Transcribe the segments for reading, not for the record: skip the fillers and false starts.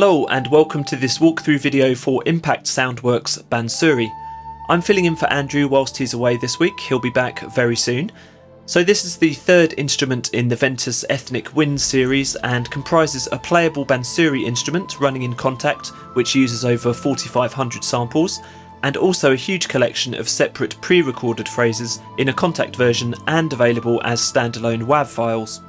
Hello and welcome to this walkthrough video for Impact Soundworks Bansuri. I'm filling in for Andrew whilst he's away this week. He'll be back very soon. So this is the third instrument in the Ventus Ethnic Wind series and comprises a playable Bansuri instrument running in Kontakt, which uses over 4,500 samples, and also a huge collection of separate pre-recorded phrases in a Kontakt version and available as standalone WAV files.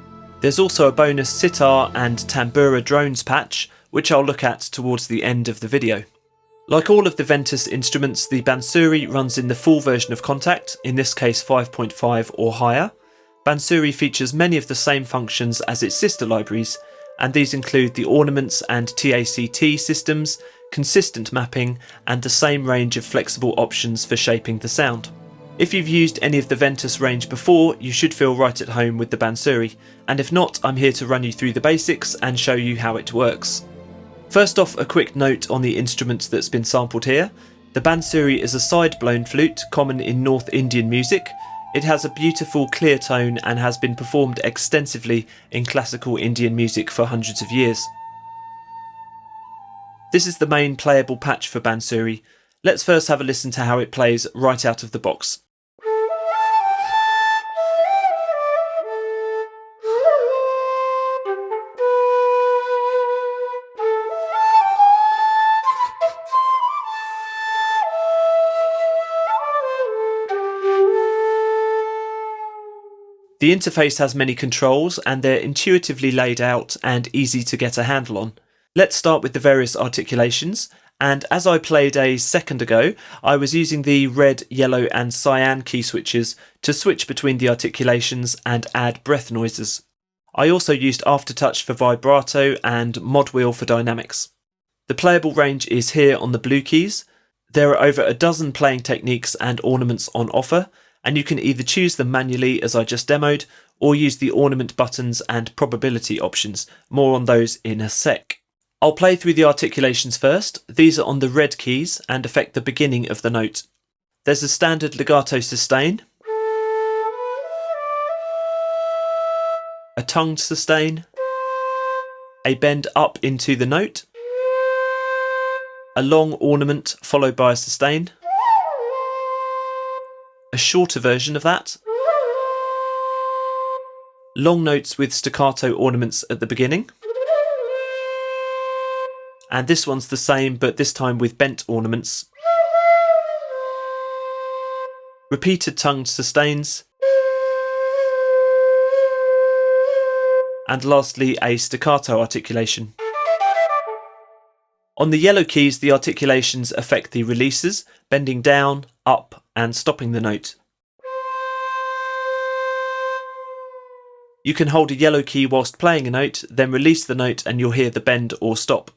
There's also a bonus Sitar and tambura drones patch, which I'll look at towards the end of the video. Like all of the Ventus instruments, the Bansuri runs in the full version of Kontakt, in this case 5.5 or higher. Bansuri features many of the same functions as its sister libraries, and these include the ornaments and TACT systems, consistent mapping, and the same range of flexible options for shaping the sound. If you've used any of the Ventus range before, you should feel right at home with the Bansuri, and if not, I'm here to run you through the basics and show you how it works. First off, a quick note on the instrument that's been sampled here. The Bansuri is a side-blown flute, common in North Indian music. It has a beautiful clear tone and has been performed extensively in classical Indian music for hundreds of years. This is the main playable patch for Bansuri. Let's first have a listen to how it plays right out of the box. The interface has many controls and they're intuitively laid out and easy to get a handle on. Let's start with the various articulations, and as I played a second ago, I was using the red, yellow and cyan key switches to switch between the articulations and add breath noises. I also used aftertouch for vibrato and mod wheel for dynamics. The playable range is here on the blue keys. There are over a dozen playing techniques and ornaments on offer, and you can either choose them manually as I just demoed, or use the ornament buttons and probability options. More on those in a sec. I'll play through the articulations first. These are on the red keys and affect the beginning of the note. There's a standard legato sustain, a tongued sustain, a bend up into the note, a long ornament followed by a sustain, a shorter version of that, long notes with staccato ornaments at the beginning, and this one's the same but this time with bent ornaments, repeated tongued sustains, and lastly a staccato articulation. On the yellow keys, the articulations affect the releases, bending down, up and stopping the note. You can hold a yellow key whilst playing a note, then release the note and you'll hear the bend or stop.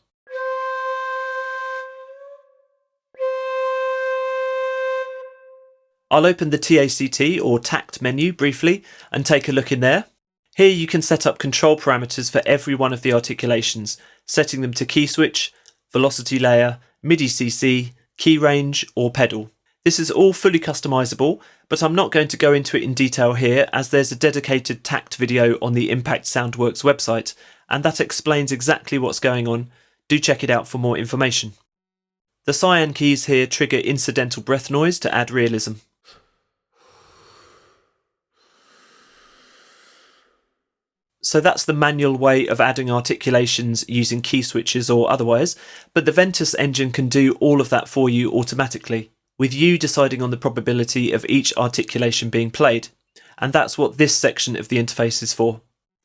I'll open the TACT or tact menu briefly and take a look in there. Here you can set up control parameters for every one of the articulations, setting them to key switch, velocity layer, MIDI CC, key range or pedal. This is all fully customizable, but I'm not going to go into it in detail here as there's a dedicated tact video on the Impact Soundworks website, and that explains exactly what's going on. Do check it out for more information. The cyan keys here trigger incidental breath noise to add realism. So that's the manual way of adding articulations using key switches or otherwise, but the Ventus engine can do all of that for you automatically, with you deciding on the probability of each articulation being played, and that's what this section of the interface is for.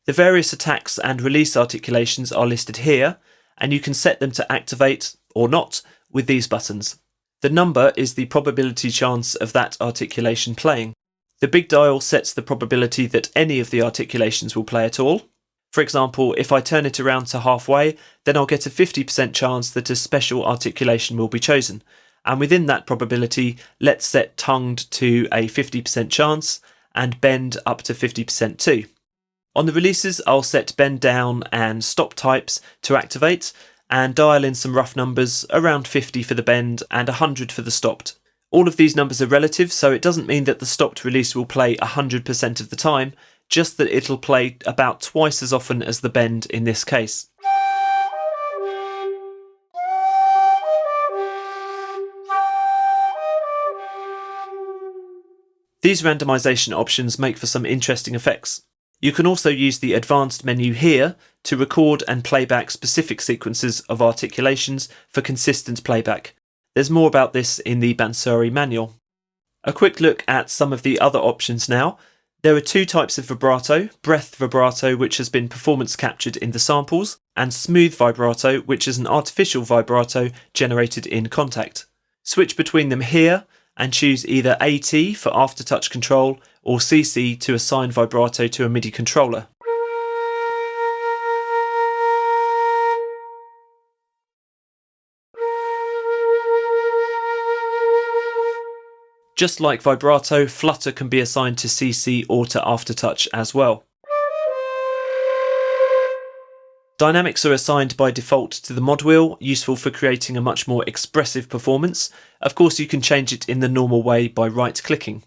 The various attacks and release articulations are listed here, and you can set them to activate or not with these buttons. The number is the probability chance of that articulation playing. The big dial sets the probability that any of the articulations will play at all. For example, if I turn it around to halfway, then I'll get a 50% chance that a special articulation will be chosen. And within that probability, let's set tongued to a 50% chance and bend up to 50% too. On the releases, I'll set bend down and stop types to activate and dial in some rough numbers, around 50 for the bend and 100 for the stopped. All of these numbers are relative, so it doesn't mean that the stopped release will play 100% of the time, just that it'll play about twice as often as the bend in this case. These randomization options make for some interesting effects. You can also use the advanced menu here to record and play back specific sequences of articulations for consistent playback. There's more about this in the Bansuri manual. A quick look at some of the other options now. There are two types of vibrato: breath vibrato, which has been performance captured in the samples, and smooth vibrato, which is an artificial vibrato generated in Kontakt. Switch between them here and choose either AT for aftertouch control or CC to assign vibrato to a MIDI controller. Just like vibrato, flutter can be assigned to CC or to aftertouch as well. Dynamics are assigned by default to the mod wheel, useful for creating a much more expressive performance. Of course, you can change it in the normal way by right-clicking.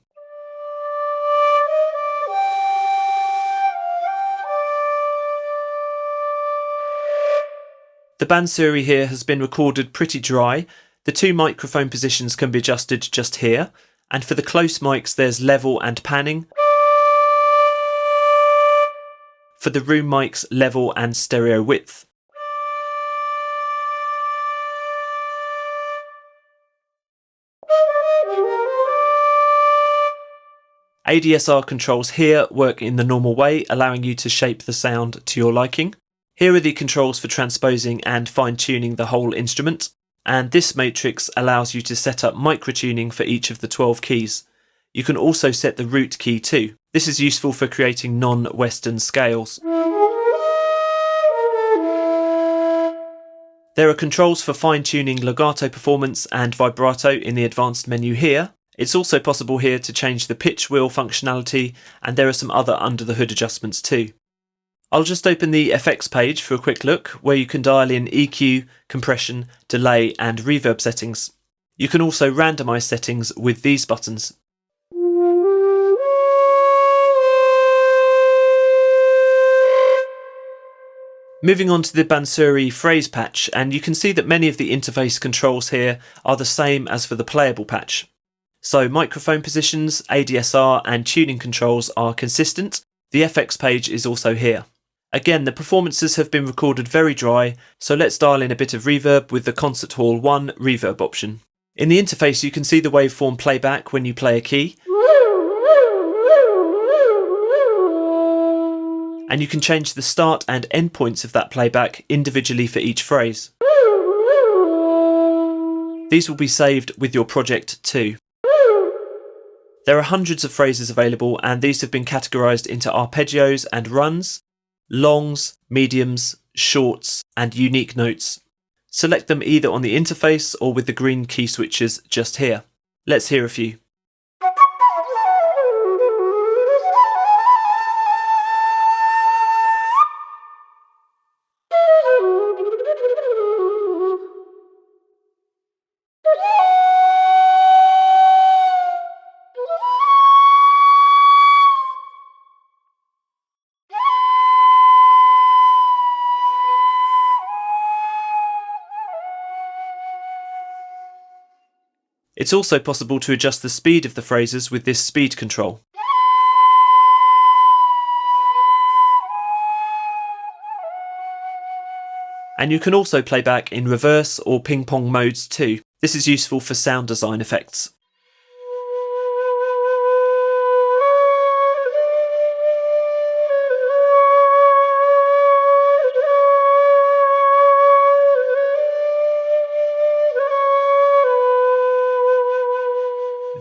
The Bansuri here has been recorded pretty dry. The two microphone positions can be adjusted just here, and for the close mics there's level and panning. For the room mics, level and stereo width. ADSR controls here work in the normal way, allowing you to shape the sound to your liking. Here are the controls for transposing and fine-tuning the whole instrument, and this matrix allows you to set up microtuning for each of the 12 keys. You can also set the root key too. This is useful for creating non-Western scales. There are controls for fine-tuning legato performance and vibrato in the advanced menu here. It's also possible here to change the pitch wheel functionality, and there are some other under-the-hood adjustments too. I'll just open the effects page for a quick look, where you can dial in EQ, compression, delay and reverb settings. You can also randomize settings with these buttons. Moving on to the Bansuri phrase patch, and you can see that many of the interface controls here are the same as for the Playable patch. So microphone positions, ADSR and tuning controls are consistent. The FX page is also here. Again, the performances have been recorded very dry, so let's dial in a bit of reverb with the Concert Hall 1 reverb option. In the interface you can see the waveform playback when you play a key, and you can change the start and end points of that playback individually for each phrase. These will be saved with your project too. There are hundreds of phrases available, and these have been categorized into arpeggios and runs, longs, mediums, shorts, and unique notes. Select them either on the interface or with the green key switches just here. Let's hear a few. It's also possible to adjust the speed of the phrases with this speed control. And you can also play back in reverse or ping-pong modes too. This is useful for sound design effects.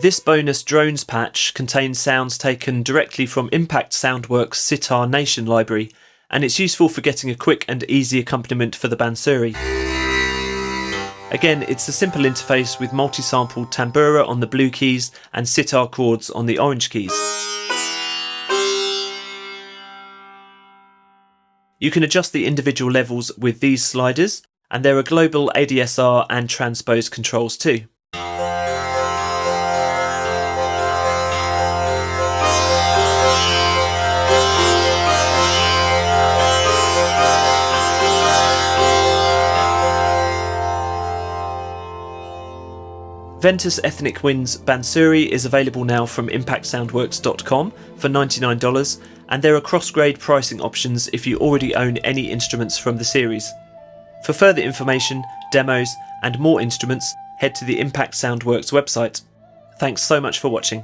This bonus drones patch contains sounds taken directly from Impact Soundworks' Sitar Nation library, and it's useful for getting a quick and easy accompaniment for the Bansuri. Again, it's a simple interface with multi-sampled tambura on the blue keys and sitar chords on the orange keys. You can adjust the individual levels with these sliders, and there are global ADSR and transpose controls too. Ventus Ethnic Winds Bansuri is available now from impactsoundworks.com for $99, and there are cross-grade pricing options if you already own any instruments from the series. For further information, demos, and more instruments, head to the Impact Soundworks website. Thanks so much for watching.